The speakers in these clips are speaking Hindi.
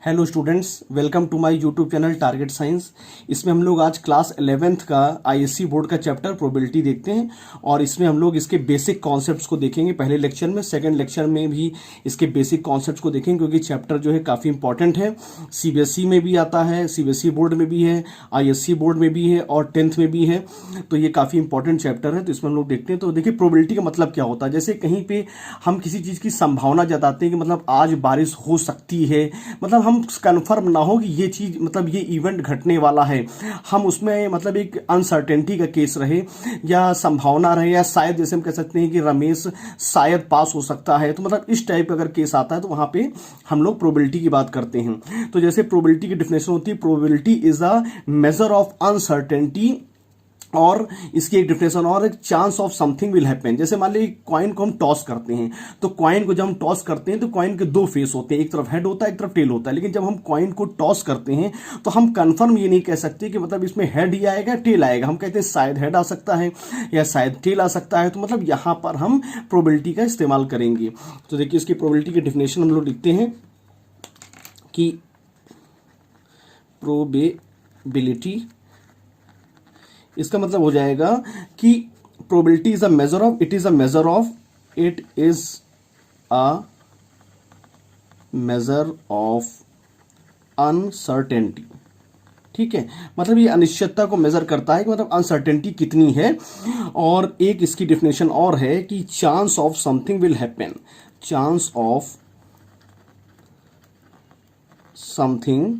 Hello students, welcome to my YouTube channel target science. इसमें हम लोग आज क्लास 11th का आईएससी बोर्ड का चैप्टर प्रोबेबिलिटी देखते हैं और इसमें हम लोग इसके बेसिक कॉन्सेप्ट्स को देखेंगे पहले लेक्चर में। सेकंड लेक्चर में भी इसके बेसिक कॉन्सेप्ट्स को देखेंगे क्योंकि चैप्टर जो है काफ़ी इंपॉर्टेंट है। सीबीएसई में भी आता है, सीबीएसई बोर्ड में भी है, आईएससी बोर्ड में भी है और 10th में भी है। तो ये काफ़ी इंपॉर्टेंट चैप्टर है, तो इसमें हम लोग देखते हैं। तो देखिए प्रोबेबिलिटी का मतलब क्या होता है। जैसे कहीं पे हम किसी चीज़ की संभावना जताते हैं कि मतलब आज बारिश हो सकती है, मतलब हम कंफर्म ना हो कि ये चीज मतलब ये इवेंट घटने वाला है, हम उसमें मतलब एक अनसर्टेनिटी का केस रहे या संभावना रहे, या शायद जैसे हम कह सकते हैं कि रमेश शायद पास हो सकता है, तो मतलब इस टाइप का अगर केस आता है तो वहां पे हम लोग प्रोबेबिलिटी की बात करते हैं। तो जैसे प्रोबेबिलिटी की डेफिनेशन होती है, probability is a measure of uncertainty, और इसकी एक डिफिनेशन और एक chance of something will happen. जैसे मान लीजिए कॉइन को हम टॉस करते हैं, तो कॉइन को जब हम टॉस करते हैं तो कॉइन के दो फेस होते हैं, एक तरफ हेड होता है, एक तरफ टेल होता है। लेकिन जब हम कॉइन को टॉस करते हैं तो हम कंफर्म ये नहीं कह सकते कि मतलब इसमें हेड ही आएगा टेल आएगा। हम कहते हैं शायद हेड आ सकता है या शायद टेल आ सकता है। तो मतलब यहां पर हम प्रोबेबिलिटी का इस्तेमाल करेंगे। तो देखिए इसकी प्रोबेबिलिटी की डेफिनेशन हम लोग लिखते हैं कि प्रोबेबिलिटी, इसका मतलब हो जाएगा कि probability is a measure of, it is a measure of, it is a measure of uncertainty. ठीक है, मतलब ये अनिश्चितता को मेजर करता है कि मतलब अनसर्टेनिटी कितनी है। और एक इसकी डेफिनेशन और है कि chance of something will happen, chance of something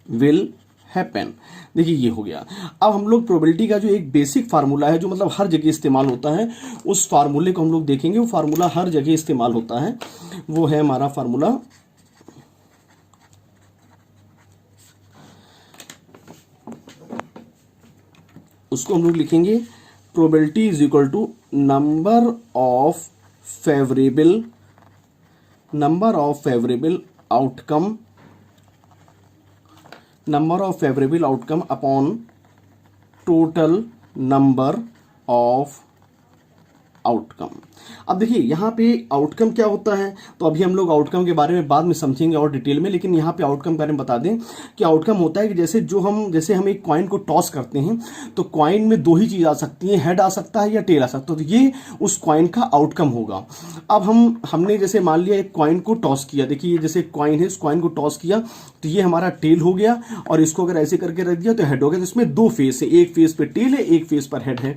will happen. देखिए ये हो गया। अब हम लोग प्रोबेबिलिटी का जो एक बेसिक फार्मूला है जो मतलब हर जगह इस्तेमाल होता है, उस फार्मूले को हम लोग देखेंगे। वो फार्मूला हर जगह इस्तेमाल होता है, वो है हमारा फार्मूला उसको हम लोग लिखेंगे probability is equal to number of favourable outcome, number of favourable outcome upon total number of outcome. अब देखिए यहाँ पे आउटकम क्या होता है, तो अभी हम लोग आउटकम के बारे में बाद में समझेंगे और डिटेल में, लेकिन यहाँ पे आउटकम के बारे में बता दें कि आउटकम होता है कि जैसे हम एक कॉइन को टॉस करते हैं तो कॉइन में दो ही चीज आ सकती है, हेड आ सकता है या टेल आ सकता है, तो ये उस कॉइन का आउटकम होगा। अब हमने जैसे मान लिया एक कॉइन को टॉस किया, देखिए जैसे कॉइन है, इस कॉइन को टॉस किया तो ये हमारा टेल हो गया, और इसको अगर ऐसे करके रख दिया तो हेड हो गया। तो इसमें दो फेस है, एक फेस पे टेल है, एक फेस पर हेड है।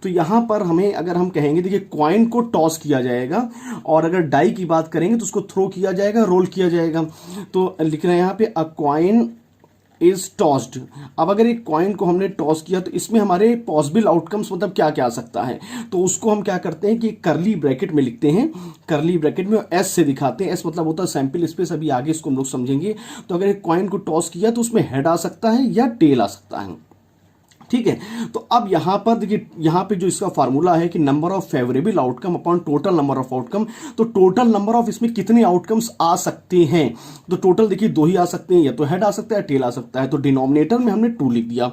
तो यहां पर हमें अगर हम कहेंगे देखिए कॉइन को टॉस किया जाएगा, और अगर डाई की बात करेंगे तो उसको थ्रो किया जाएगा, रोल किया जाएगा। तो लिख रहे हैं यहां पे अ कॉइन इज टॉस्ड। अब अगर एक कॉइन को हमने टॉस किया तो इसमें हमारे पॉसिबल आउटकम्स मतलब क्या क्या आ सकता है, तो उसको हम क्या करते हैं कि करली ब्रैकेट में लिखते हैं, करली ब्रैकेट में एस से दिखाते हैं। एस मतलब होता है सैंपल स्पेस, अभी आगे इसको हम लोग समझेंगे। तो अगर एक कॉइन को टॉस किया तो उसमें हेड आ सकता है या टेल आ सकता है। ठीक है, तो अब यहां पर देखिए, यहां पे जो इसका फार्मूला है कि number of favourable outcome upon total number of outcome, तो टोटल नंबर ऑफ इसमें कितने आउटकम्स आ सकते हैं, तो टोटल देखिए दो ही आ सकते हैं, या तो हेड आ सकता है, टेल आ सकता है। तो डिनोमिनेटर में हमने 2 लिख दिया।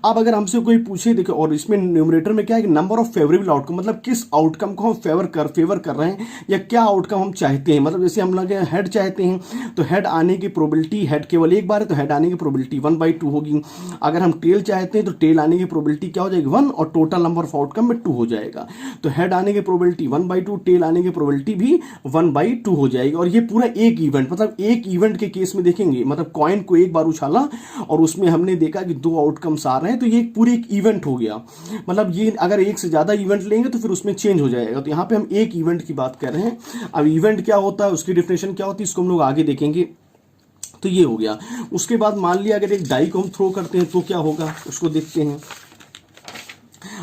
अब अगर हमसे कोई पूछे, देखिए, और इसमें न्यूमरेटर में क्या है कि नंबर ऑफ फेवरेबल आउटकम, मतलब किस आउटकम को हम फेवर कर रहे हैं, या क्या आउटकम हम चाहते हैं। मतलब जैसे हम लोग हेड चाहते हैं तो हेड आने की प्रोबेबिलिटी, हेड केवल एक बार है तो हेड आने की प्रोबेबिलिटी 1/2 होगी। अगर हम टेल चाहते हैं तो टेल आने की प्रोबेबिलिटी क्या हो जाएगी 1, और टोटल नंबर ऑफ आउटकम में 2 हो जाएगा। तो हेड आने की प्रोबेबिलिटी 1/2, टेल आने की प्रोबेबिलिटी भी 1/2 हो जाएगी। और ये पूरा एक इवेंट, मतलब एक इवेंट के केस में देखेंगे, मतलब कॉइन को एक बार उछाला और उसमें हमने देखा कि 2 आउटकम्स आ रहे हैं, तो ये पूरे एक इवेंट हो गया। मतलब ये अगर एक से ज्यादा इवेंट लेंगे तो फिर उसमें चेंज हो जाएगा। तो यहाँ पे हम एक इवेंट की बात कर रहे हैं। अब इवेंट क्या होता है, उसकी डेफिनेशन क्या होती है, इसको हम लोग आगे देखेंगे। तो ये हो गया। उसके बाद मान लिया अगर एक डाई को हम थ्रो करते हैं तो क्या होगा, उसको देखते हैं।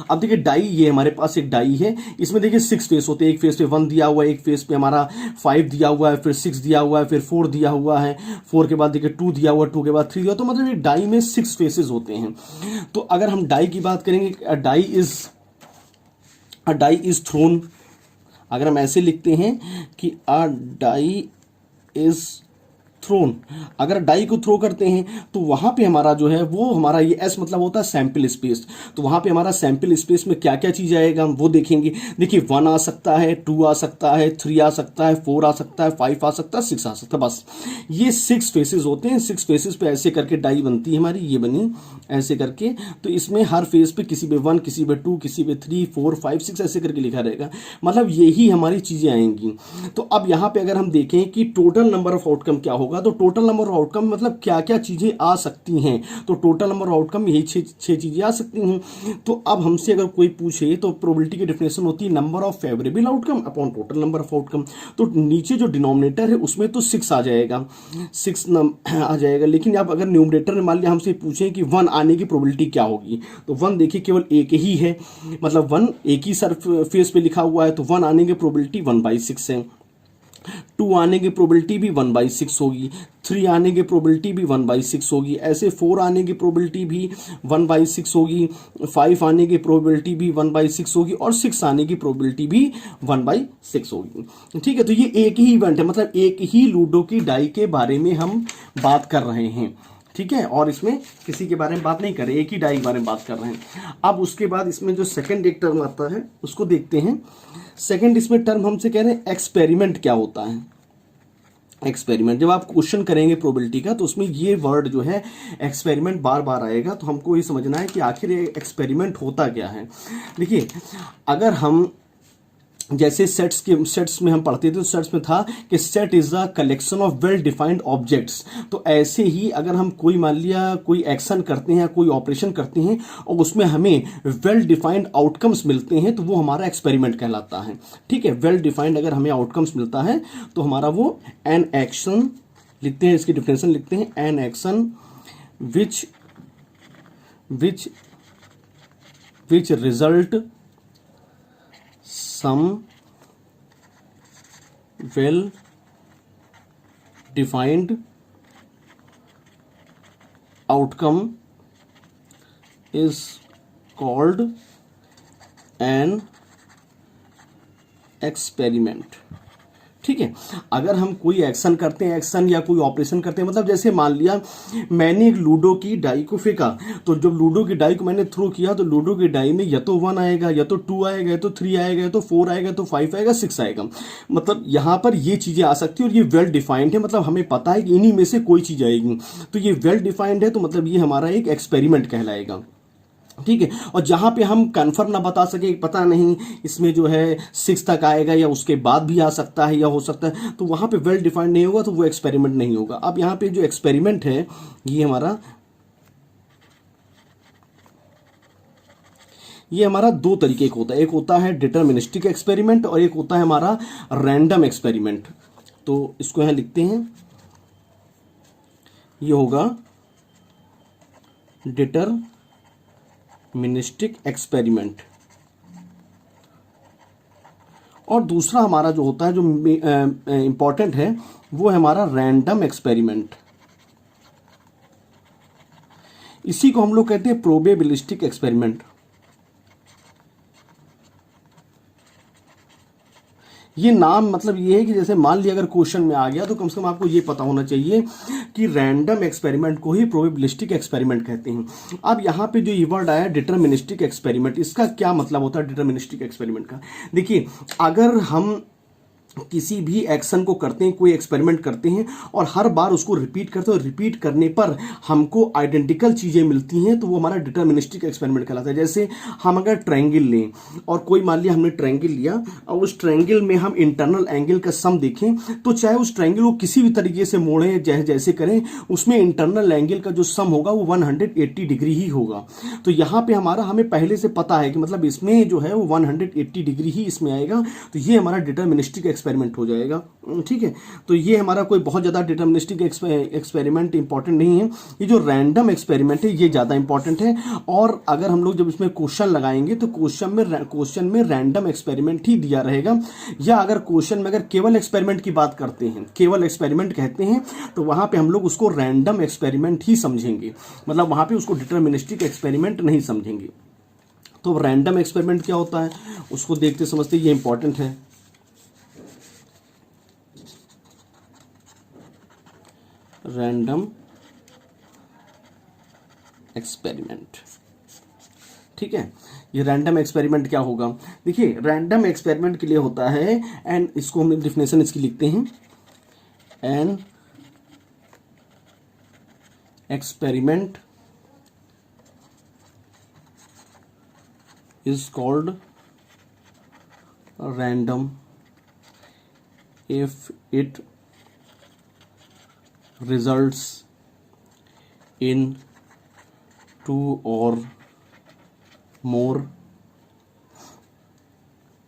अब देखिए डाई, ये हमारे पास एक डाई है, इसमें देखिए 6 फेस होते हैं। एक फेस पे 1 दिया हुआ है, एक फेस पे हमारा 5 दिया हुआ है, फिर 6 दिया हुआ है, फिर 4 दिया हुआ है, 4 के बाद देखिए 2 दिया हुआ है, 2 के बाद 3 दिया। तो मतलब ये डाई में 6 फेसेस होते हैं। तो अगर हम डाई की बात करेंगे, डाई इज थ्रोन, अगर हम ऐसे लिखते हैं कि अ डाई इज थ्रोन, अगर डाई को थ्रो करते हैं तो वहां पे हमारा जो है वो हमारा ये एस मतलब होता है सैंपल स्पेस, तो वहां पे हमारा सैंपल स्पेस में क्या क्या चीज आएगा हम वो देखेंगे। देखिए 1 आ सकता है, 2 आ सकता है, 3 आ सकता है, 4 आ सकता है, 5 आ सकता है, 6 आ सकता है, बस ये 6 फेसेस होते हैं। 6 फेसेस पे ऐसे करके डाई बनती है हमारी, ये बनी ऐसे करके, तो इसमें हर फेस पे किसी पे 1, किसी पे 2, किसी पे 3, 4, 5, 6 ऐसे करके लिखा रहेगा, मतलब यही हमारी चीजें आएंगी। तो अब यहाँ पे अगर हम देखें कि टोटल नंबर ऑफ आउटकम क्या होगा, तो टोटल नंबर ऑफ आउटकम मतलब क्या क्या चीजें आ सकती हैं, तो टोटल नंबर ऑफ आउटकम यही छह चीजें आ सकती हैं। तो अब हमसे अगर कोई पूछे तो प्रोबेबिलिटी की डेफिनेशन होती है number of favourable outcome upon total number of outcome, तो नीचे जो डिनोमिनेटर है उसमें तो 6 आ जाएगा, 6 आ जाएगा, लेकिन अब अगर न्यूमरेटर में मान लिया हमसे पूछे कि 1 आने की प्रोबेबिलिटी क्या होगी, तो 1 देखिए केवल एक ही है, मतलब 1 एक ही सरफेस पे लिखा हुआ है, तो 1 आने की प्रोबेबिलिटी 1/6 है। 2 आने की प्रोबेबिलिटी भी 1/6 होगी, 3 आने की प्रोबेबिलिटी भी 1/6 होगी, ऐसे 4 आने की प्रोबेबिलिटी भी 1/6 होगी, 5 आने की प्रोबेबिलिटी भी 1/6 होगी, और 6 आने की प्रोबेबिलिटी भी 1/6 होगी। ठीक है, तो ये एक ही इवेंट है, मतलब एक ही लूडो की डाई के बारे में हम बात कर रहे हैं। ठीक है, और इसमें किसी के बारे में बात नहीं कर रहे, एक ही डाई के बारे में बात कर रहे हैं। अब उसके बाद इसमें जो सेकंड एक टर्म आता है उसको देखते हैं। सेकंड इसमें टर्म हमसे कह रहे हैं एक्सपेरिमेंट क्या होता है। एक्सपेरिमेंट, जब आप क्वेश्चन करेंगे प्रोबेबिलिटी का तो उसमें ये वर्ड जो है एक्सपेरिमेंट बार बार आएगा, तो हमको ये समझना है कि आखिर ये एक्सपेरिमेंट होता क्या है। देखिए अगर हम जैसे सेट्स में हम पढ़ते थे, तो सेट्स में था कि set is the collection of well defined objects, तो ऐसे ही अगर हम कोई मान लिया कोई एक्शन करते हैं, कोई ऑपरेशन करते हैं और उसमें हमें वेल डिफाइंड आउटकम्स मिलते हैं, तो वो हमारा एक्सपेरिमेंट कहलाता है। ठीक है, वेल डिफाइंड अगर हमें आउटकम्स मिलता है तो हमारा वो एन एक्शन लिखते हैं, इसकी डिफिनेशन लिखते हैं, an action which result some well defined outcome is called an experiment। ठीक है, अगर हम कोई एक्शन करते हैं, एक्शन या कोई ऑपरेशन करते हैं, मतलब जैसे मान लिया मैंने एक लूडो की डाई को फेंका, तो जब लूडो की डाई को मैंने थ्रो किया तो लूडो की डाई में या तो 1 आएगा, या तो 2 आएगा, या तो 3 आएगा, या तो 4 आएगा, तो 5 आएगा, 6 आएगा, मतलब यहां पर ये चीजें आ सकती है। और ये वेल डिफाइंड है, मतलब हमें पता है कि इन्हीं में से कोई चीज आएगी, तो ये वेल डिफाइंड है, तो मतलब ये हमारा एक एक्सपेरिमेंट कहलाएगा। ठीक है, और जहां पे हम कंफर्म ना बता सके, पता नहीं इसमें जो है 6 तक आएगा या उसके बाद भी आ सकता है या हो सकता है, तो वहां पे वेल डिफाइंड नहीं होगा, तो वो एक्सपेरिमेंट नहीं होगा। अब यहां पे जो एक्सपेरिमेंट है ये हमारा दो तरीके का होता है, एक होता है डिटर्मिनिस्टिक एक्सपेरिमेंट और एक होता है हमारा रैंडम एक्सपेरिमेंट। तो इसको यहां लिखते हैं, ये होगा डिटर्मिनिस्टिक एक्सपेरिमेंट, और दूसरा हमारा जो होता है जो इंपॉर्टेंट है वो है हमारा रैंडम एक्सपेरिमेंट। इसी को हम लोग कहते हैं प्रोबेबिलिस्टिक एक्सपेरिमेंट। ये नाम मतलब ये है कि जैसे मान लिया अगर क्वेश्चन में आ गया तो कम से कम आपको ये पता होना चाहिए कि रैंडम एक्सपेरिमेंट को ही प्रोबेबिलिस्टिक एक्सपेरिमेंट कहते हैं। अब यहाँ पे जो ये वर्ड आया डिटर्मिनिस्टिक एक्सपेरिमेंट, इसका क्या मतलब होता है डिटर्मिनिस्टिक एक्सपेरिमेंट का। देखिए अगर हम किसी भी एक्शन को करते हैं, कोई एक्सपेरिमेंट करते हैं और हर बार उसको रिपीट करते हैं और रिपीट करने पर हमको आइडेंटिकल चीजें मिलती हैं, तो वो हमारा डिटर्मिनिस्टिक एक्सपेरिमेंट कहलाता है। जैसे हम अगर ट्रायंगल लें और कोई मान लिया हमने ट्रायंगल लिया और उस ट्रायंगल में हम इंटरनल एंगल का सम देखें, तो चाहे उस ट्रायंगल को किसी भी तरीके से मोड़ें, जैसे करें, उसमें इंटरनल एंगल का जो सम होगा वो 180 डिग्री ही होगा। तो यहाँ पे हमें पहले से पता है कि मतलब इसमें जो है वो 180 डिग्री ही इसमें आएगा, तो ये हमारा डिटर्मिनिस्टिक एक्सपेरिमेंट हो जाएगा। ठीक है, तो ये हमारा कोई बहुत ज्यादा डिटर्मिनिस्टिक एक्सपेरिमेंट इंपॉर्टेंट नहीं है। ये जो रैंडम एक्सपेरिमेंट है ये ज्यादा इंपॉर्टेंट है, और अगर हम लोग जब इसमें क्वेश्चन लगाएंगे तो क्वेश्चन में रैंडम एक्सपेरिमेंट ही दिया रहेगा, या अगर क्वेश्चन में अगर केवल एक्सपेरिमेंट की बात करते हैं, केवल एक्सपेरिमेंट कहते हैं, तो वहां पे हम लोग उसको रैंडम एक्सपेरिमेंट ही समझेंगे, मतलब वहां पे उसको डिटर्मिनिस्टिक एक्सपेरिमेंट नहीं समझेंगे। तो रैंडम एक्सपेरिमेंट क्या होता है उसको देखते समझते, ये इंपॉर्टेंट है। Random experiment. ठीक है, ये रैंडम एक्सपेरिमेंट क्या होगा, देखिए रैंडम एक्सपेरिमेंट के लिए होता है, एंड इसको हम डिफिनेशन इसकी लिखते हैं, an experiment is called random if it results in two or more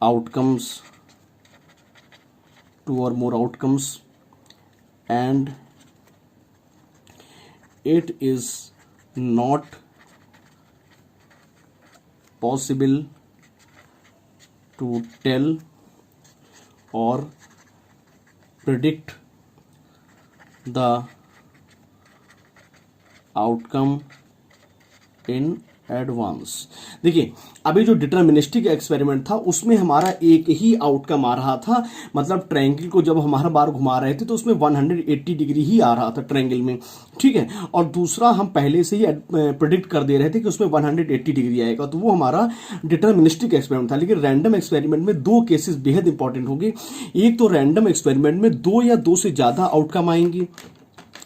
outcomes and it is not possible to tell or predict the outcome in advance. देखिए अभी जो डिटर्मिनिस्टिक एक्सपेरिमेंट था उसमें हमारा एक ही आउटकम आ रहा था, मतलब ट्रायंगल को जब हमारा बार घुमा रहे थे तो उसमें 180 डिग्री ही आ रहा था ट्रायंगल में, ठीक है, और दूसरा हम पहले से ही प्रेडिक्ट कर दे रहे थे कि उसमें 180 डिग्री आएगा, तो वो हमारा डिटर्मिनिस्टिक एक्सपेरिमेंट था। लेकिन रैंडम एक्सपेरिमेंट में दो केसेस बेहद इंपॉर्टेंट होंगे। एक तो रैंडम एक्सपेरिमेंट में दो या दो से ज्यादा आउटकम आएंगे,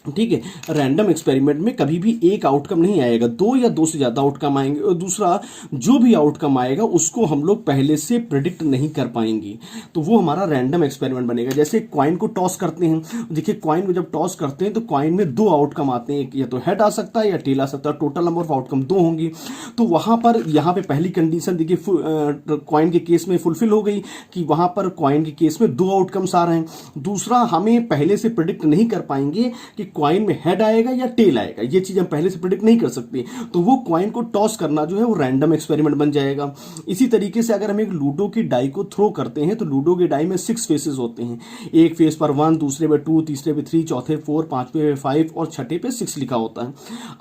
ठीक है, रैंडम एक्सपेरिमेंट में कभी भी एक आउटकम नहीं आएगा, दो या दो से ज्यादा आउटकम आएंगे, और दूसरा जो भी आउटकम आएगा उसको हम लोग पहले से प्रेडिक्ट नहीं कर पाएंगे, तो वो हमारा रैंडम एक्सपेरिमेंट बनेगा। जैसे कॉइन को टॉस करते हैं, देखिए कॉइन को जब टॉस करते हैं तो कॉइन में दो आउटकम आते हैं, या तो हेड आ सकता है या टेल आ सकता है, टोटल नंबर ऑफ आउटकम दो होंगी। तो वहां पर यहाँ पे पहली कंडीशन देखिए कॉइन के केस में फुलफिल हो गई कि वहां पर कॉइन के केस में दो आउटकम्स आ रहे हैं। दूसरा, हमें पहले से प्रेडिक्ट नहीं कर पाएंगे कि कॉइन में हेड आएगा या टेल आएगा, ये चीज हम पहले से प्रेडिक्ट नहीं कर सकते, तो वो कॉइन को टॉस करना जो है वो रैंडम एक्सपेरिमेंट बन जाएगा। इसी तरीके से अगर हम एक लूडो की डाई को थ्रो करते हैं तो लूडो की डाई में 6 फेसेस होते हैं, एक फेस पर 1, दूसरे पे 2, तीसरे पे 3, चौथे 4, पांचवे पे 5 और छठे पे 6 लिखा होता है।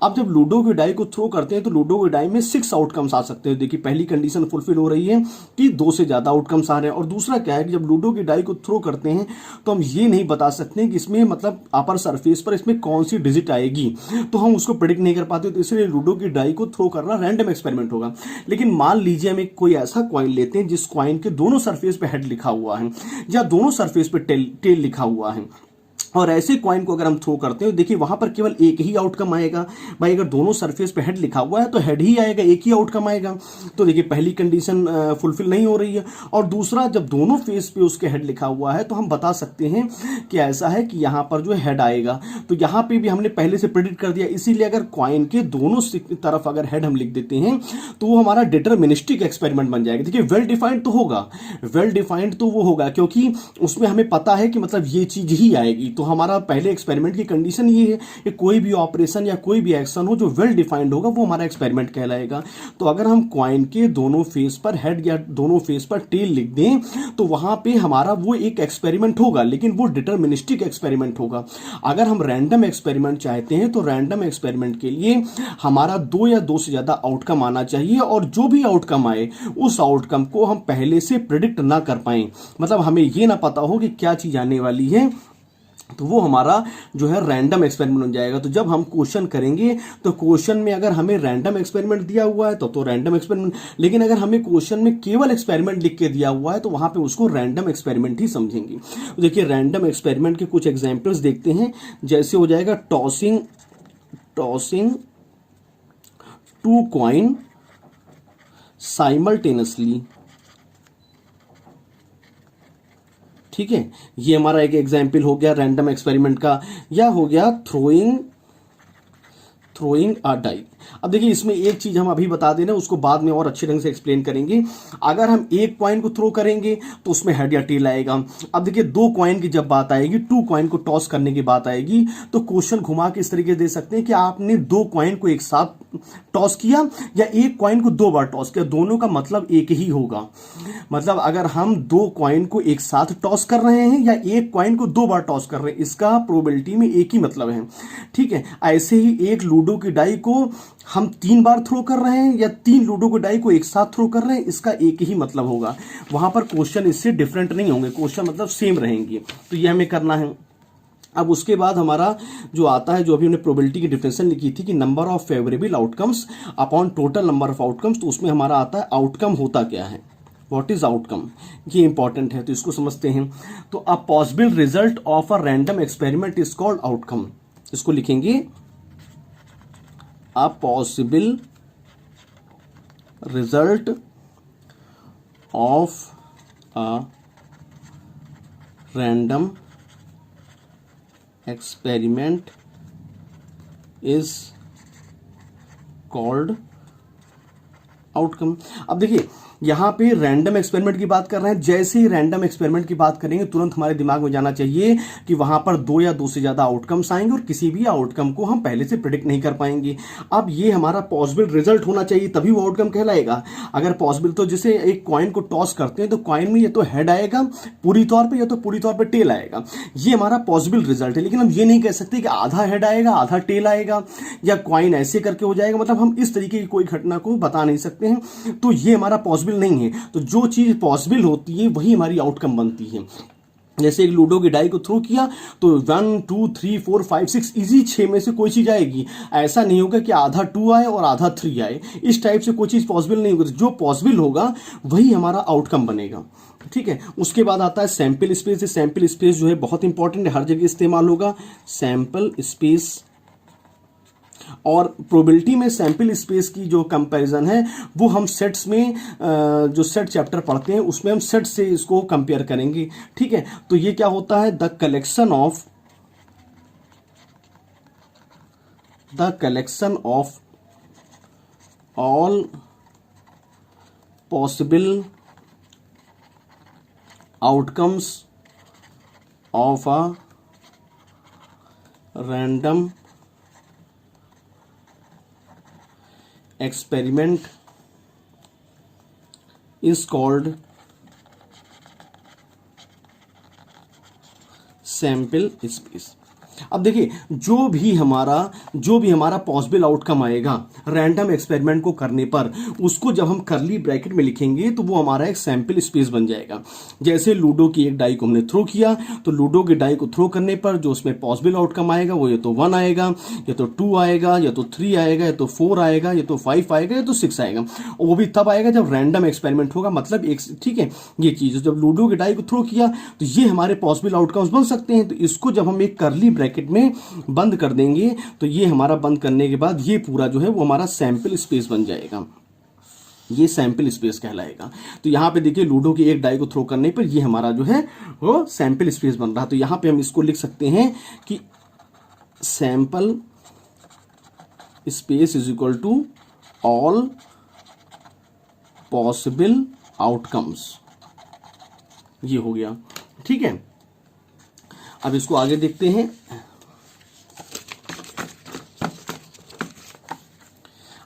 अब जब लूडो की डाई को थ्रो करते हैं तो लूडो की डाई में 6 आउटकम्स आ सकते हैं। देखिए पहली कंडीशन फुलफिल हो रही है कि 2 से ज्यादा आउटकम्स आ रहे हैं, और दूसरा क्या है कि जब लूडो की डाई को थ्रो करते हैं तो हम ये नहीं बता सकते कि इसमें मतलब अपर सरफेस पर इसमें कौन सी डिजिट आएगी, तो हम उसको प्रेडिक्ट नहीं कर पाते, तो इसलिए लूडो की डाई को थ्रो करना रैंडम एक्सपेरिमेंट होगा। लेकिन मान लीजिए हम एक कोई ऐसा कॉइन लेते हैं जिस कॉइन के दोनों सरफेस पे हेड लिखा हुआ है या दोनों सरफेस पे टेल लिखा हुआ है, और ऐसे कॉइन को अगर हम थ्रो करते हैं, देखिए वहां पर केवल एक ही आउटकम आएगा। भाई अगर दोनों सरफेस पे हेड लिखा हुआ है तो हेड ही आएगा, एक ही आउटकम आएगा, तो देखिए पहली कंडीशन फुलफिल नहीं हो रही है। और दूसरा, जब दोनों फेस पे उसके हेड लिखा हुआ है तो हम बता सकते हैं कि ऐसा है कि यहां पर जो हेड आएगा, तो यहां पे भी हमने पहले से प्रेडिक्ट कर दिया। इसीलिए अगर कॉइन के दोनों तरफ अगर हेड हम लिख देते हैं तो वो हमारा डिटर्मिनिस्टिक एक्सपेरिमेंट बन जाएगा। देखिए वेल डिफाइंड तो होगा, वेल डिफाइंड तो वो होगा क्योंकि उसमें हमें पता है कि मतलब ये चीज ही आएगी, तो हमारा पहले एक्सपेरिमेंट की कंडीशन ये है कि कोई भी ऑपरेशन या कोई भी एक्शन हो जो वेल डिफाइंड होगा वो हमारा एक्सपेरिमेंट कहलाएगा। तो अगर हम कॉइन के दोनों फेस पर हेड या दोनों फेस पर टेल लिख दें तो वहां पे हमारा वो एक एक्सपेरिमेंट होगा, लेकिन वो डिटर्मिनिस्टिक एक्सपेरिमेंट होगा। अगर हम रैंडम एक्सपेरिमेंट चाहते हैं तो रैंडम एक्सपेरिमेंट के लिए हमारा 2 या 2 से ज्यादा आउटकम आना चाहिए, और जो भी आउटकम आए उस आउटकम को हम पहले से प्रेडिक्ट ना कर पाए, मतलब हमें ये ना पता हो कि क्या चीज आने वाली है, तो वो हमारा जो है रैंडम एक्सपेरिमेंट बन जाएगा। तो जब हम क्वेश्चन करेंगे तो क्वेश्चन में अगर हमें रैंडम एक्सपेरिमेंट दिया हुआ है तो रैंडम एक्सपेरिमेंट, लेकिन अगर हमें क्वेश्चन में केवल एक्सपेरिमेंट लिख के दिया हुआ है तो वहां पे उसको रैंडम एक्सपेरिमेंट ही समझेंगे। तो देखिए रैंडम एक्सपेरिमेंट के कुछ एग्जांपल्स देखते हैं, जैसे हो जाएगा टॉसिंग 2 कॉइन साइमल्टेनियसली, ठीक है, ये हमारा एक एग्जाम्पल हो गया रैंडम एक्सपेरिमेंट का। या हो गया थ्रोइंग अ डाई। अब देखिए इसमें एक चीज हम अभी बता देना, उसको बाद में और अच्छे ढंग से एक्सप्लेन करेंगे। अगर हम एक कॉइन को थ्रो करेंगे तो उसमें हेड या टेल आएगा। अब देखिए 2 कॉइन की जब बात आएगी, 2 कॉइन को टॉस करने की बात आएगी, तो क्वेश्चन घुमा के इस तरीके दे सकते हैं कि आपने 2 कॉइन को एक साथ टॉस किया या एक कॉइन को 2 बार टॉस किया, दोनों का मतलब एक ही होगा। मतलब अगर हम 2 कॉइन को एक साथ टॉस कर रहे हैं या एक कॉइन को 2 बार टॉस कर रहे हैं, इसका प्रोबेबिलिटी में एक ही मतलब है, ठीक है। ऐसे ही एक लूडो की डाई को हम 3 बार थ्रो कर रहे हैं या 3 लूडो की डाई को एक साथ थ्रो कर रहे हैं, इसका एक ही मतलब होगा। वहां पर क्वेश्चन इससे डिफरेंट नहीं होंगे, क्वेश्चन मतलब सेम रहेंगे, तो ये हमें करना है। अब उसके बाद हमारा जो आता है, जो अभी हमने प्रोबेबिलिटी की डिफिनेशन लिखी थी कि number of favourable outcomes upon total number of outcomes, तो उसमें हमारा आता है आउटकम होता क्या है, व्हाट इज आउटकम, ये इंपॉर्टेंट है, तो इसको समझते हैं। तो a possible result of a random experiment is called outcome. इसको लिखेंगे a possible result of a random experiment is called outcome. अब देखिए यहां पे रैंडम एक्सपेरिमेंट की बात कर रहे हैं, जैसे ही रैंडम एक्सपेरिमेंट की बात करेंगे तुरंत हमारे दिमाग में जाना चाहिए कि वहां पर दो या दो से ज्यादा आउटकम्स आएंगे और किसी भी आउटकम को हम पहले से प्रिडिक्ट नहीं कर पाएंगे। अब ये हमारा पॉसिबल रिजल्ट होना चाहिए तभी वो आउटकम कहलाएगा। अगर पॉसिबल, तो जैसे एक कॉइन को टॉस करते हैं तो कॉइन में या तो हेड आएगा पूरी तौर पर या तो पूरी तौर पर टेल आएगा, ये हमारा पॉसिबल रिजल्ट है। लेकिन हम ये नहीं कह सकते कि आधा हेड आएगा आधा टेल आएगा या कॉइन ऐसे करके हो जाएगा, मतलब हम इस तरीके की कोई घटना को बता नहीं सकते हैं, तो ये हमारा पॉसिबल नहीं है। तो जो चीज पॉसिबल होती है वही हमारी आउटकम बनती है। जैसे एक लूडो की डाई को थ्रो किया तो 1 2 3 4 5 6 इजी 6 में से कोई चीज आएगी। ऐसा नहीं होगा कि आधा 2 आए और आधा 3 आए, इस टाइप से कोई चीज पॉसिबल नहीं होगी। जो पॉसिबल होगा वही हमारा आउटकम बनेगा, ठीक है। उसके बाद आता है सैंपल स्पेस। सैंपल स्पेस जो है बहुत इंपॉर्टेंट है, हर जगह इस्तेमाल होगा सैंपल स्पेस। और प्रोबेबिलिटी में सैंपल स्पेस की जो कंपैरिजन है वो हम सेट्स में जो सेट चैप्टर पढ़ते हैं उसमें हम सेट से इसको कंपेयर करेंगे, ठीक है। तो ये क्या होता है, the collection of all possible outcomes of a random experiment is called sample space। अब देखिए जो भी हमारा पॉसिबल आउटकम आएगा रैंडम एक्सपेरिमेंट को करने पर, उसको जब हम करली ब्रैकेट में लिखेंगे तो वो हमारा एक सैंपल स्पेस बन जाएगा। जैसे लूडो की एक डाई को हमने थ्रो किया तो लूडो की डाई को थ्रो करने पर जो उसमें पॉसिबल आउटकम आएगा वो या तो 1 आएगा या तो 2 आएगा या तो 3 आएगा या तो 4 आएगा या तो 5 आएगा या तो 6 आएगा, और वो भी तब आएगा जब रैंडम एक्सपेरिमेंट होगा, मतलब एक, ठीक है। ये चीज जब लूडो की डाई को थ्रो किया तो ये हमारे पॉसिबल आउटकम्स बन सकते हैं। तो इसको जब हम एक करली ब्रैकेट में बंद कर देंगे तो ये हमारा बंद करने के बाद ये पूरा जो है वो हमारा सैंपल स्पेस बन जाएगा, ये सैंपल स्पेस कहलाएगा। तो यहां पे देखिए लूडो की एक डाई को थ्रो करने पर ये हमारा जो है वो सैंपल स्पेस बन रहा है। तो यहां पे हम इसको लिख सकते हैं कि sample space is equal to all possible outcomes, ये हो गया, ठीक है। अब इसको आगे देखते हैं।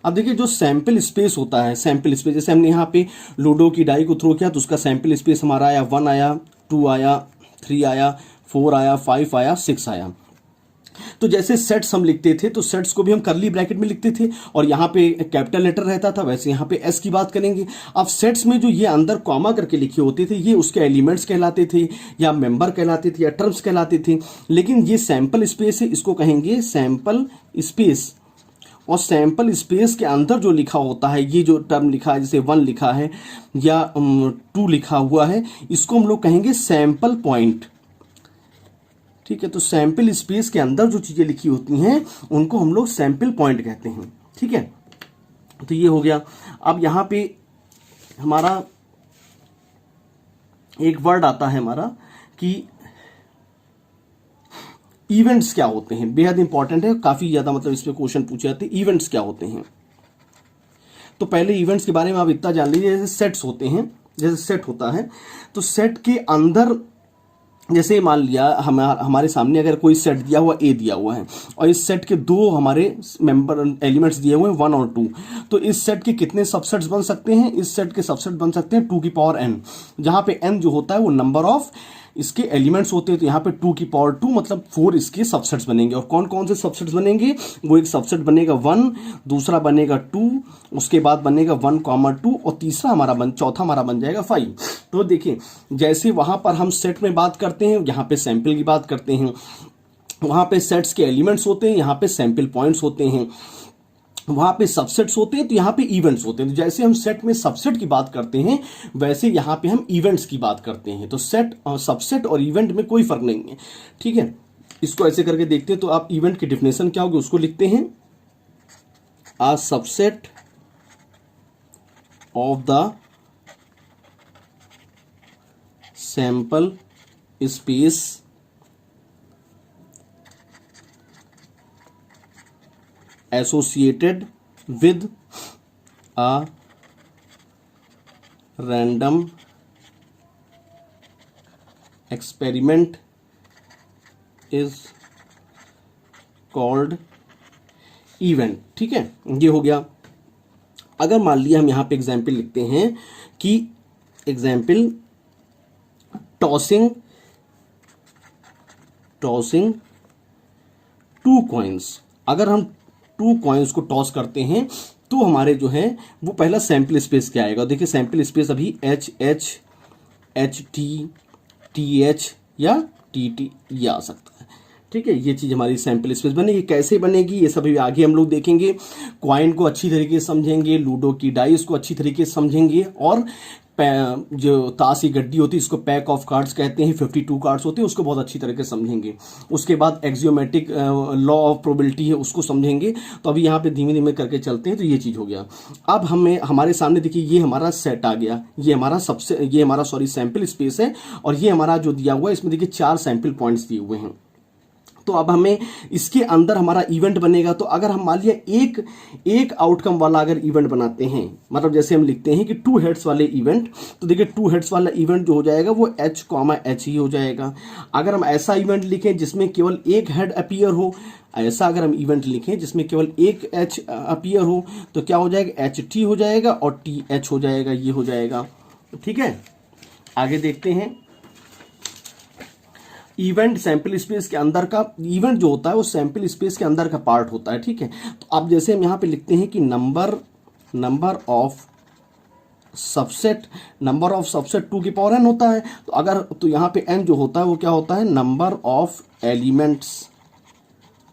अब देखिए जो सैंपल स्पेस होता है, सैंपल स्पेस जैसे हमने यहाँ पे लूडो की डाई को थ्रो किया तो उसका सैंपल स्पेस हमारा आया 1 आया, 2 आया, 3 आया, 4 आया, 5 आया, 6 आया। तो जैसे सेट्स हम लिखते थे तो सेट्स को भी हम करली ब्रैकेट में लिखते थे और यहाँ पे कैपिटल लेटर रहता था, वैसे यहाँ पे एस की बात करेंगे। अब सेट्स में जो ये अंदर कॉमा करके लिखे होते थे ये उसके एलिमेंट्स कहलाते थे या मेंबर कहलाते थे या टर्म्स कहलाते थे। लेकिन ये सैंपल स्पेस है, इसको कहेंगे सैंपल स्पेस। और सैंपल स्पेस के अंदर जो लिखा होता है, ये जो टर्म लिखा है जैसे 1 लिखा है या 2 लिखा हुआ है, इसको हम लोग कहेंगे सैंपल पॉइंट, ठीक है। तो सैंपल स्पेस के अंदर जो चीजें लिखी होती हैं उनको हम लोग सैंपल पॉइंट कहते हैं, ठीक है। तो ये हो गया। अब यहां पे हमारा एक वर्ड आता है हमारा कि इवेंट्स क्या होते हैं, बेहद इंपॉर्टेंट है, काफी ज्यादा मतलब इसमें क्वेश्चन पूछे जाते हैं। इवेंट्स क्या होते हैं, तो पहले इवेंट्स के बारे में आप इतना जान लीजिए। जैसे सेट्स होते हैं, जैसे सेट होता है तो सेट के अंदर जैसे मान लिया हमारे सामने अगर कोई सेट दिया हुआ ए दिया हुआ है और इस सेट के दो हमारे मेंबर एलिमेंट्स दिए हुए हैं 1 और 2, तो इस सेट के कितने सबसेट्स बन सकते हैं, इस सेट के सबसेट बन सकते हैं 2 की पावर n, जहां पे n जो होता है वो नंबर ऑफ इसके एलिमेंट्स होते हैं। तो यहाँ पे 2 की पावर 2 मतलब 4 इसके सबसेट्स बनेंगे। और कौन कौन से सबसेट्स बनेंगे, वो एक सबसेट बनेगा 1, दूसरा बनेगा 2, उसके बाद बनेगा 1,2 और चौथा हमारा बन जाएगा 5। तो देखिए जैसे वहां पर हम सेट में बात करते हैं, यहाँ पे सैंपल की बात करते हैं। वहां पे सेट्स के एलिमेंट्स होते हैं, यहाँ पे सैंपल पॉइंट्स होते हैं, वहां पे सबसेट्स होते हैं, तो यहाँ पे इवेंट्स होते हैं। तो जैसे हम सेट में सबसेट की बात करते हैं वैसे यहाँ पे हम इवेंट्स की बात करते हैं। तो सेट और सबसेट और इवेंट में कोई फर्क नहीं है, ठीक है। इसको ऐसे करके देखते हैं तो आप इवेंट की डिफिनेशन क्या होगी उसको लिखते हैं, a subset of the sample space associated with a random experiment is called event। ठीक है, ये हो गया। अगर मान लिया हम यहां पे एग्जाम्पल लिखते हैं कि एग्जाम्पल टॉसिंग टू कॉइन्स, अगर हम 2 कॉइन्स को टॉस करते हैं तो हमारे जो है वो पहला सैंपल स्पेस क्या आएगा। देखिए सैंपल स्पेस अभी H H, H T, T H या टी टी ये आ सकता है, ठीक है। ये चीज हमारी सैंपल स्पेस बनेगी। कैसे बनेगी ये सब आगे हम लोग देखेंगे। कॉइन को अच्छी तरीके से समझेंगे, लूडो की डाइस को अच्छी तरीके से समझेंगे, और जो ताश की गड्डी होती है इसको पैक ऑफ कार्ड्स कहते हैं, 52 कार्ड्स होते हैं, उसको बहुत अच्छी तरीके से समझेंगे। उसके बाद एक्सियोमेटिक लॉ ऑफ प्रोबेबिलिटी है उसको समझेंगे। तो अभी यहाँ पे धीमे धीमे करके चलते हैं। तो ये चीज हो गया। अब हमें हमारे सामने देखिए ये हमारा सेट आ गया, ये हमारा सैंपल स्पेस है, और ये हमारा जो दिया हुआ है इसमें देखिए 4 सैंपल पॉइंट्स दिए हुए हैं। तो अब हमें इसके अंदर हमारा इवेंट बनेगा। तो अगर हम मान लिया एक आउटकम वाला अगर इवेंट बनाते हैं, मतलब जैसे हम लिखते हैं कि 2 हेड्स वाले इवेंट, तो देखिए 2 हेड्स वाला इवेंट जो हो जाएगा वो H, H ही हो जाएगा। अगर हम ऐसा इवेंट लिखें जिसमें केवल एक हेड अपीयर हो, ऐसा अगर हम इवेंट लिखें जिसमें केवल एक H अपीयर हो, तो क्या हो जाएगा, HT हो जाएगा और TH हो जाएगा, ये हो जाएगा। ठीक है, आगे देखते हैं। इवेंट सैंपल स्पेस के अंदर का, इवेंट जो होता है वो सैंपल स्पेस के अंदर का पार्ट होता है, ठीक है। तो अब जैसे हम यहां पे लिखते हैं कि नंबर ऑफ सबसेट 2 की पावर n होता है। तो अगर तो यहां पे n जो होता है वो क्या होता है, नंबर ऑफ एलिमेंट्स,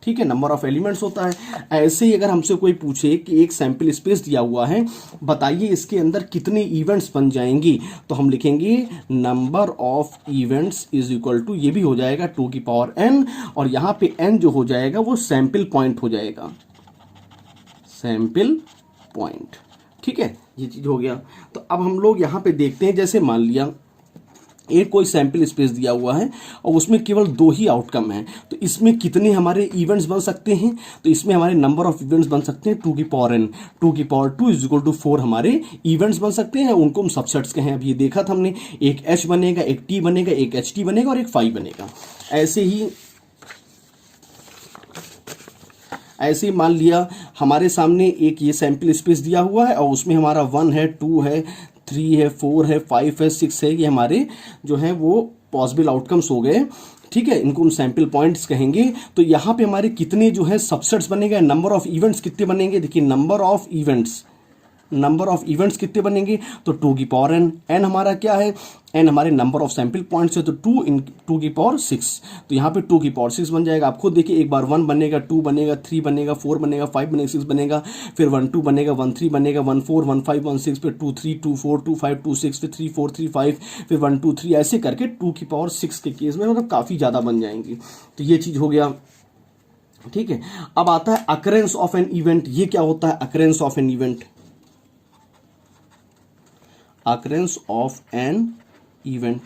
ठीक है, नंबर ऑफ एलिमेंट्स होता है। ऐसे ही अगर हमसे कोई पूछे कि एक सैंपल स्पेस दिया हुआ है, बताइए इसके अंदर कितने इवेंट्स बन जाएंगी, तो हम लिखेंगे number of events is equal to, ये भी हो जाएगा 2 की पावर n, और यहां पे n जो हो जाएगा वो सैंपल पॉइंट हो जाएगा, सैंपल पॉइंट, ठीक है, ये चीज हो गया। तो अब हम लोग यहां पे देखते हैं, जैसे मान लिया एक कोई सैंपल स्पेस दिया हुआ है और उसमें केवल 2 ही आउटकम है, तो इसमें कितने हमारे इवेंट्स बन सकते हैं, तो इसमें हमारे नंबर ऑफ इवेंट्स बन सकते हैं 2 की पावर n, 2 की पावर 2 इज इक्वल टू 4 हमारे इवेंट्स बन सकते हैं। उनको हम सबसेट्स कहें, अब ये देखा था हमने, एक H बनेगा, एक T बनेगा, एक HT बनेगा और एक phi बनेगा। ऐसे ही मान लिया हमारे सामने एक ये सैंपल स्पेस दिया हुआ है और उसमें हमारा 1 है, 2 है, 3 है, 4 है, 5 है, 6 है, ये हमारे जो है वो पॉसिबल आउटकम्स हो गए, ठीक है। इनको हम सैंपल पॉइंट्स कहेंगे। तो यहाँ पे हमारे कितने जो है सबसेट्स बनेंगे, नंबर ऑफ इवेंट्स कितने बनेंगे, देखिए नंबर ऑफ इवेंट्स कितने बनेंगे, तो 2 की पावर n, n हमारा क्या है, n हमारे नंबर ऑफ सैंपल पॉइंट्स है, तो 2 की पावर 6, तो यहाँ पे 2 की पावर 6 बन जाएगा। आप खुद देखिए, एक बार 1 बनेगा, 2 बनेगा, 3 बनेगा, 4 बनेगा, 5 बनेगा, 6 बनेगा, फिर 1 2 बनेगा, 1 3 बनेगा, 1 4 1 5 1 6, फिर 2 3 2 4 2 5 2 6, फिर 3 4 3 5, फिर 1 2 3, ऐसे करके 2 की पावर 6 के केस में मतलब काफी ज्यादा बन जाएंगी। तो ये चीज हो गया, ठीक है। अब आता है अकरेंस ऑफ एन इवेंट। ये क्या होता है, occurrence of an event, occurrence of an event,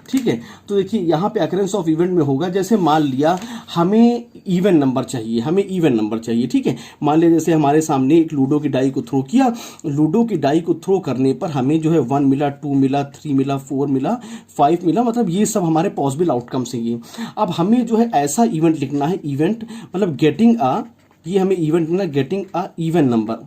ठीक है। तो देखिए यहां पे अकरेंस ऑफ इवेंट में होगा, जैसे मान लिया हमें इवन नंबर चाहिए, ठीक है। मान लिया जैसे हमारे सामने एक लूडो की डाई को थ्रो किया, लूडो की डाई को थ्रो करने पर हमें जो है 1 मिला, 2 मिला, 3 मिला, 4 मिला, 5 मिला, मतलब ये सब हमारे पॉसिबल आउटकम्स हैं ये। अब हमें जो है ऐसा इवेंट लिखना है, इवेंट मतलब गेटिंग अ, ये हमें इवेंट लिखना, getting a even number,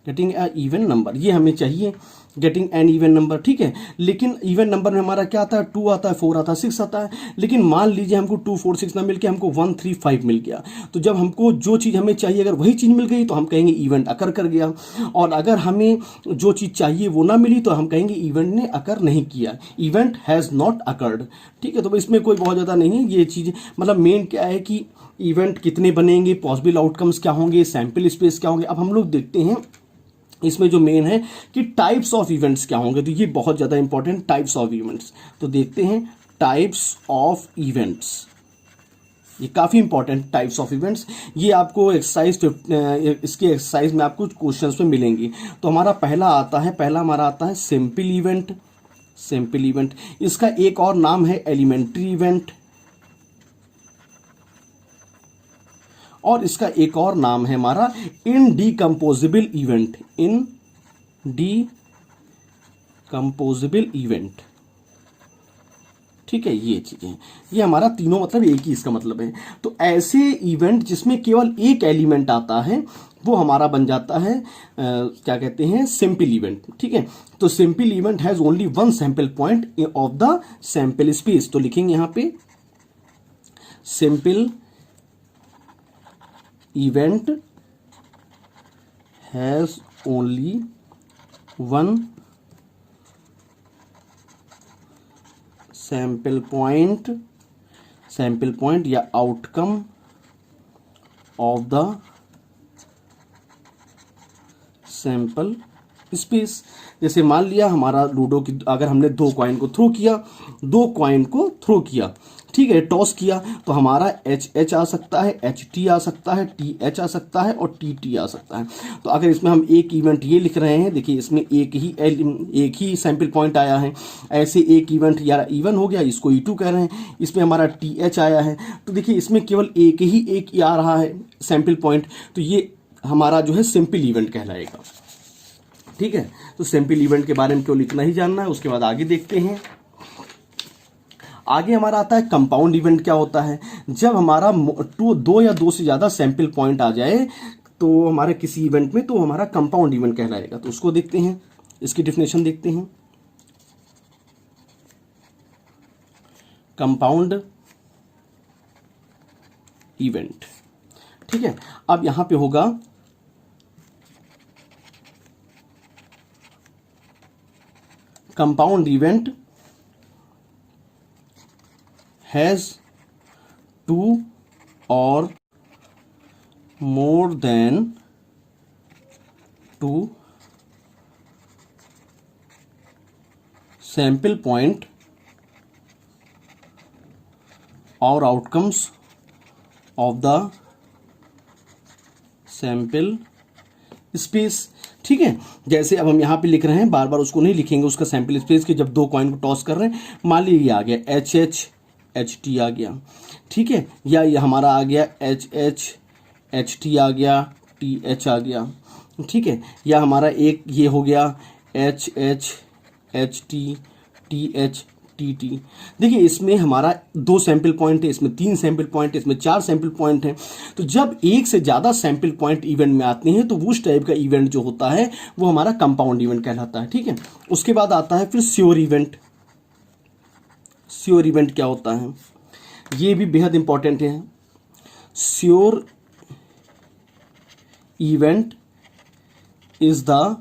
getting a even number, ये हमें चाहिए, गेटिंग एन इवन नंबर, ठीक है। लेकिन इवन नंबर में हमारा क्या आता है, 2 आता है, 4 आता है, 6 आता है। लेकिन मान लीजिए हमको 2 4 6 ना मिलके हमको 1 3 5 मिल गया, तो जब हमको जो चीज़ हमें चाहिए अगर वही चीज़ मिल गई तो हम कहेंगे इवेंट अकर कर गया, और अगर हमें जो चीज़ चाहिए वो ना मिली तो हम कहेंगे इवेंट ने अकर नहीं किया, इवेंट हैज़ नॉट अकर्ड, ठीक है। तो इसमें कोई बहुत ज़्यादा नहीं है ये चीज़, मतलब मेन क्या है कि इवेंट कितने बनेंगे, पॉसिबल आउटकम्स क्या होंगे, सैंपल स्पेस क्या होंगे। अब हम लोग देखते हैं इसमें जो मेन है कि टाइप्स ऑफ इवेंट्स क्या होंगे, तो ये बहुत ज़्यादा इंपॉर्टेंट, टाइप्स ऑफ इवेंट्स। तो देखते हैं टाइप्स ऑफ इवेंट्स, ये काफ़ी इंपॉर्टेंट टाइप्स ऑफ इवेंट्स, ये आपको एक्सरसाइज इसके एक्सरसाइज में आपको क्वेश्चंस में मिलेंगी। तो हमारा पहला हमारा आता है सिंपल इवेंट, सिंपल इवेंट। इसका एक और नाम है एलिमेंट्री इवेंट, और इसका एक और नाम है हमारा इनडीकम्पोजेबल इवेंट, इनडीकम्पोजेबल इवेंट, ठीक है। ये चीजें, ये हमारा तीनों मतलब एक ही इसका मतलब है। तो ऐसे इवेंट जिसमें केवल एक एलिमेंट आता है वो हमारा बन जाता है क्या कहते हैं, सिंपल इवेंट, ठीक है। तो simple event has only one sample point of the sample space, तो लिखेंगे यहां पे simple event has only one sample point या outcome of the sample space। जैसे मान लिया हमारा लूडो की, अगर हमने दो कॉइन को थ्रो किया, ठीक है, टॉस किया, तो हमारा एच आ सकता है, एच टी आ सकता है, टी एच आ सकता है और टी टी आ सकता है। तो अगर इसमें हम एक इवेंट ये लिख रहे हैं, देखिए इसमें एक ही सैंपल पॉइंट आया है, ऐसे एक इवेंट या इवन हो गया, इसको E2 कह रहे हैं, इसमें हमारा टी एच आया है, तो देखिए इसमें केवल एक आ रहा है सैंपल पॉइंट, तो ये हमारा जो है सिंपल इवेंट कहलाएगा, ठीक है। तो सिंपल इवेंट के बारे में क्यों लिखना ही जानना है, उसके बाद आगे देखते हैं। आगे हमारा आता है कंपाउंड इवेंट। क्या होता है, जब हमारा दो या दो से ज्यादा सैंपल पॉइंट आ जाए तो हमारे किसी इवेंट में, तो हमारा कंपाउंड इवेंट कहलाएगा। तो उसको देखते हैं, इसकी डेफिनेशन देखते हैं। कंपाउंड इवेंट, ठीक है। अब यहां पे होगा compound event has 2 or more than 2 sample point or outcomes of the sample space, ठीक है। जैसे अब हम यहाँ पे लिख रहे हैं, बार बार उसको नहीं लिखेंगे, उसका सैंपल स्पेस के जब दो कॉइन को टॉस कर रहे हैं, मान लीजिए आ गया एच एच एच टी आ गया, ठीक है, या ये हमारा आ गया एच एच एच टी आ गया, टी एच आ गया, ठीक है, या हमारा एक ये हो गया H H H T T H T T. देखिए इसमें हमारा 2 सैंपल पॉइंट है, इसमें 3 सैंपल पॉइंट है, इसमें 4 सैंपल पॉइंट है। तो जब एक से ज़्यादा सैंपल पॉइंट इवेंट में आते हैं तो उस टाइप का इवेंट जो होता है वो हमारा कंपाउंड इवेंट कहलाता है, ठीक है। उसके बाद आता है फिर श्योर इवेंट। श्योर इवेंट क्या होता है, ये भी बेहद इंपॉर्टेंट है। Sure event is the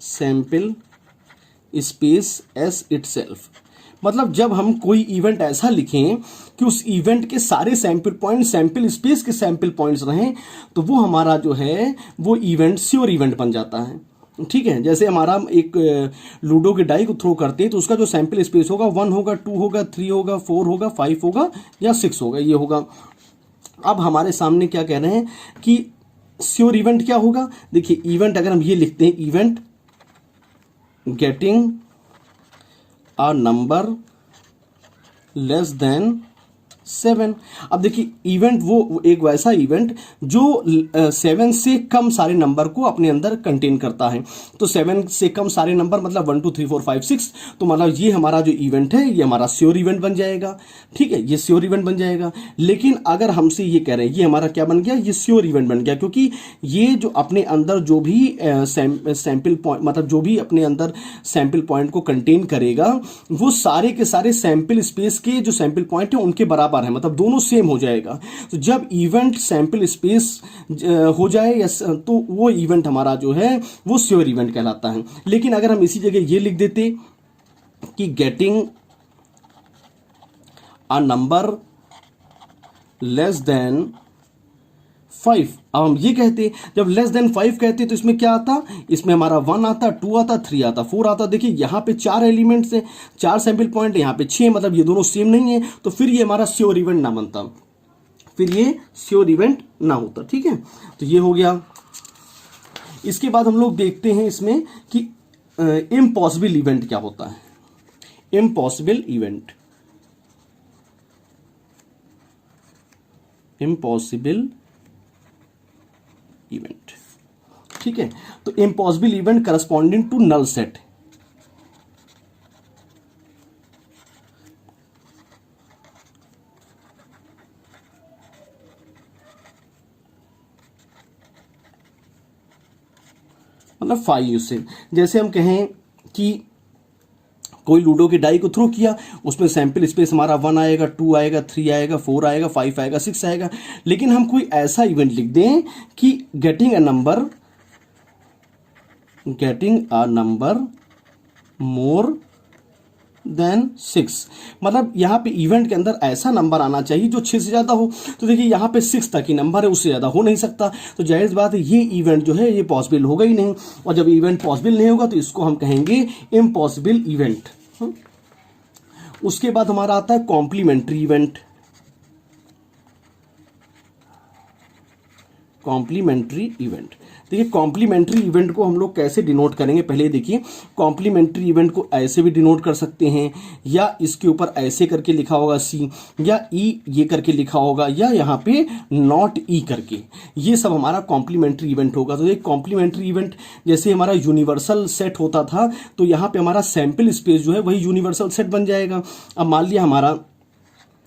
sample space S itself, मतलब जब हम कोई इवेंट ऐसा लिखें कि उस इवेंट के सारे सैंपल पॉइंट सैंपल स्पेस के सैंपल पॉइंट्स रहें, तो वो हमारा जो है वो इवेंट श्योर इवेंट बन जाता है, ठीक है। जैसे हमारा एक लूडो के डाई को थ्रो करते हैं तो उसका जो सैंपल स्पेस होगा 1 होगा, 2 होगा, 3 होगा, 4 होगा, 5 होगा या 6 होगा, ये होगा। अब हमारे सामने क्या कह रहे हैं कि श्योर इवेंट क्या होगा, देखिए इवेंट अगर हम ये लिखते हैं, event getting a number less than 7। अब देखिए इवेंट वो एक वैसा इवेंट जो 7 से कम सारे नंबर को अपने अंदर कंटेन करता है। तो 7 से कम सारे नंबर मतलब 1 2 3 4 5 6, तो मतलब ये हमारा जो इवेंट है ये हमारा श्योर इवेंट बन जाएगा। ठीक है, ये श्योर इवेंट बन जाएगा। लेकिन अगर हमसे ये कह रहे हैं ये हमारा क्या बन गया, ये श्योर इवेंट बन गया, क्योंकि ये जो अपने अंदर जो भी सैंपल पॉइंट मतलब जो भी अपने अंदर सैंपल पॉइंट को कंटेन करेगा वो सारे के सारे सैंपल स्पेस के जो सैंपल पॉइंट है उनके बराबर है, मतलब दोनों सेम हो जाएगा। तो जब इवेंट सैंपल स्पेस हो जाए तो वो इवेंट हमारा जो है वो श्योर इवेंट कहलाता है। लेकिन अगर हम इसी जगह ये लिख देते कि getting a number less than 5, अब हम ये कहते जब लेस देन 5 कहते तो इसमें क्या आता, इसमें हमारा 1 आता, 2 आता, 3 आता, 4 आता। देखिए यहाँ पे 4 एलिमेंट्स हैं, 4 सैंपल पॉइंट, यहाँ पे 6, मतलब ये दोनों सेम नहीं है, तो फिर ये हमारा श्योर इवेंट ना बनता, फिर ये श्योर इवेंट ना होता। ठीक है, तो ये हो गया। इसके बाद हम लोग देखते हैं इसमें कि इम्पॉसिबल इवेंट क्या होता है। इम्पॉसिबल इवेंट, इम्पॉसिबल इवेंट, ठीक है। तो impossible event corresponding to null set, मतलब 5 से, जैसे हम कहें कि कोई लूडो की डाई को थ्रो किया, उसमें सैंपल स्पेस हमारा 1 आएगा, 2 आएगा, 3 आएगा, 4 आएगा, 5 आएगा, 6 आएगा। लेकिन हम कोई ऐसा इवेंट लिख दें कि getting a number more than 6, मतलब यहां पे इवेंट के अंदर ऐसा नंबर आना चाहिए जो 6 से ज्यादा हो। तो देखिए यहां पे 6 तक ही नंबर है, उससे ज्यादा हो नहीं सकता। तो जाहिर बात है ये इवेंट जो है ये पॉसिबल होगा ही नहीं, और जब इवेंट पॉसिबल नहीं होगा तो इसको हम कहेंगे इम्पॉसिबल इवेंट। उसके बाद हमारा आता है कॉम्प्लीमेंट्री इवेंट। कॉम्प्लीमेंट्री इवेंट, देखिए कॉम्प्लीमेंट्री इवेंट को हम लोग कैसे डिनोट करेंगे, पहले देखिए। कॉम्प्लीमेंट्री इवेंट को ऐसे भी डिनोट कर सकते हैं, या इसके ऊपर ऐसे करके लिखा होगा सी, या ई ये करके लिखा होगा, या यहाँ पे नॉट ई करके, ये सब हमारा कॉम्प्लीमेंट्री इवेंट होगा। तो एक कॉम्प्लीमेंट्री इवेंट जैसे हमारा यूनिवर्सल सेट होता था, तो यहाँ पे हमारा सैंपल स्पेस जो है वही यूनिवर्सल सेट बन जाएगा। अब मान लिया हमारा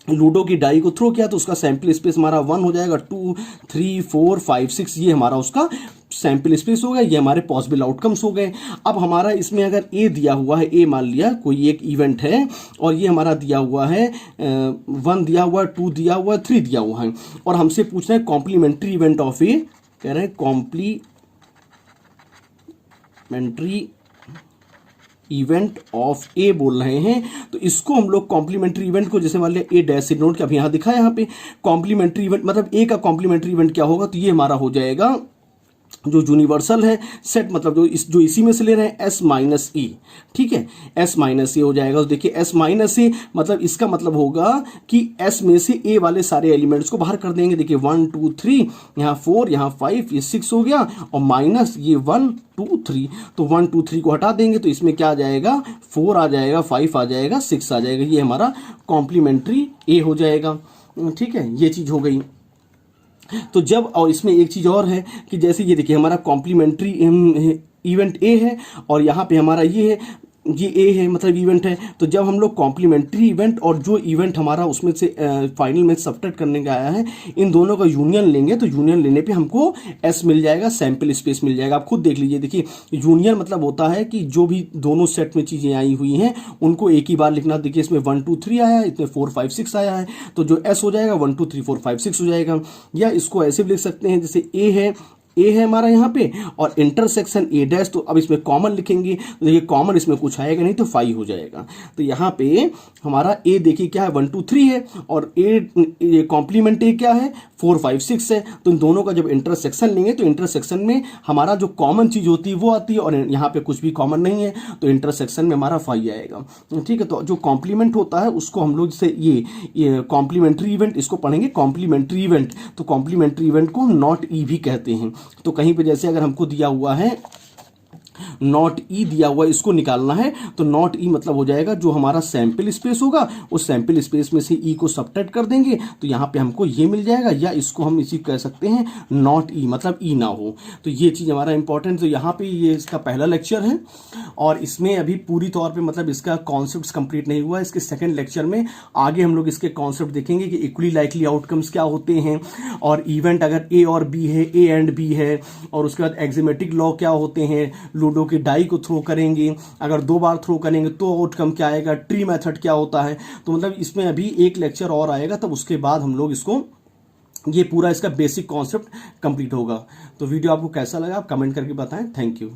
लूडो की डाई को थ्रो किया तो उसका सैंपल स्पेस हमारा 1 हो जाएगा, 2 3 4 5 6, ये हमारा उसका सैंपल स्पेस हो गया, ये हमारे पॉसिबल आउटकम्स हो गए। अब हमारा इसमें अगर ए दिया हुआ है, ए मान लिया कोई एक इवेंट है, और ये हमारा दिया हुआ है 1 दिया हुआ है, 2 दिया हुआ है, 3 दिया हुआ है, और हमसे पूछना है कॉम्प्लीमेंट्री इवेंट ऑफ ए, कह रहे हैं कॉम्प्लीमेंट्री इवेंट ऑफ ए बोल रहे हैं। तो इसको हम लोग कॉम्प्लीमेंट्री इवेंट को, जैसे मान लिया ए डैश से नोट, अभी यहां दिखा है, यहाँ पे कॉम्प्लीमेंट्री इवेंट मतलब ए का कॉम्प्लीमेंट्री इवेंट क्या होगा, तो ये हमारा हो जाएगा जो यूनिवर्सल है सेट, मतलब जो इसी में से ले रहे हैं एस माइनस ए, ठीक है, एस माइनस ए हो जाएगा। तो देखिए एस माइनस ए मतलब इसका मतलब होगा कि एस में से ए वाले सारे एलिमेंट्स को बाहर कर देंगे। देखिए 1 2 3, यहाँ 4, यहाँ 5, ये 6 हो गया, और माइनस ये 1 2 3, तो 1 2 3 को हटा देंगे तो इसमें क्या आ जाएगा, 4 आ जाएगा, 5 आ जाएगा, 6 आ जाएगा, ये हमारा कॉम्प्लीमेंट्री ए हो जाएगा। ठीक है, ये चीज हो गई। तो जब, और इसमें एक चीज और है कि जैसे ये देखिए हमारा कॉम्प्लीमेंट्री इवेंट ए है, और यहाँ पे हमारा ये है, ये ए है मतलब इवेंट है। तो जब हम लोग कॉम्प्लीमेंट्री इवेंट और जो इवेंट हमारा उसमें से फाइनल में सब्ट्रैक्ट करने का आया है, इन दोनों का यूनियन लेंगे, तो यूनियन लेने पे हमको एस मिल जाएगा, सैंपल स्पेस मिल जाएगा। आप खुद देख लीजिए, देखिए यूनियन मतलब होता है कि जो भी दोनों सेट में चीजें आई हुई हैं उनको एक ही बार लिखना। देखिए इसमें 1 2 3 आया है, इसमें 4 5 6 आया है, तो जो एस हो जाएगा 1 2 3 4 5 6 हो जाएगा। या इसको ऐसे भी लिख सकते हैं, जैसे ए है हमारा यहाँ पे, और इंटरसेक्शन ए डैश, तो अब इसमें कॉमन लिखेंगे, तो देखिए कॉमन इसमें कुछ आएगा नहीं, तो 5 हो जाएगा। तो यहाँ पे हमारा ए देखिए क्या है, 1 2 3 है, और ए कॉम्प्लीमेंट ए क्या है, 4 5 6 है। तो इन दोनों का जब इंटरसेक्शन लेंगे तो इंटरसेक्शन में हमारा जो कॉमन चीज होती है वो आती है, और यहाँ पे कुछ भी कॉमन नहीं है, तो इंटरसेक्शन में हमारा 5 आएगा। ठीक है, तो जो कॉम्प्लीमेंट होता है उसको हम लोग जैसे ये कॉम्प्लीमेंट्री इवेंट, इसको पढ़ेंगे कॉम्प्लीमेंट्री इवेंट। तो कॉम्प्लीमेंट्री इवेंट को नॉट ई भी कहते हैं। तो कहीं पे जैसे अगर हमको दिया हुआ है नॉट ई दिया हुआ इसको निकालना है, तो नॉट ई मतलब हो जाएगा जो हमारा सैंपल स्पेस होगा उस सैंपल स्पेस में से ई को सबट्रैक्ट कर देंगे तो यहाँ पे हमको ये मिल जाएगा, या इसको हम इसी कह सकते हैं नॉट ई मतलब ई ना हो। तो ये चीज़ हमारा इंपॉर्टेंट, तो यहाँ पे ये इसका पहला लेक्चर है और इसमें अभी पूरी तौर पे मतलब इसका कॉन्सेप्ट कंप्लीट नहीं हुआ। इसके सेकंड लेक्चर में आगे हम लोग इसके कॉन्सेप्ट देखेंगे कि इक्वली लाइकली आउटकम्स क्या होते हैं, और इवेंट अगर ए और बी है, ए एंड बी है, और उसके बाद एक्जिमेटिक लॉ क्या होते हैं, लूडो के डाई को थ्रो करेंगे, अगर 2 बार थ्रो करेंगे तो आउटकम क्या आएगा, ट्री मेथड क्या होता है। तो मतलब इसमें अभी एक लेक्चर और आएगा, तब उसके बाद हम लोग इसको ये पूरा इसका बेसिक कॉन्सेप्ट कंप्लीट होगा। तो वीडियो आपको कैसा लगा आप कमेंट करके बताएं। Thank you.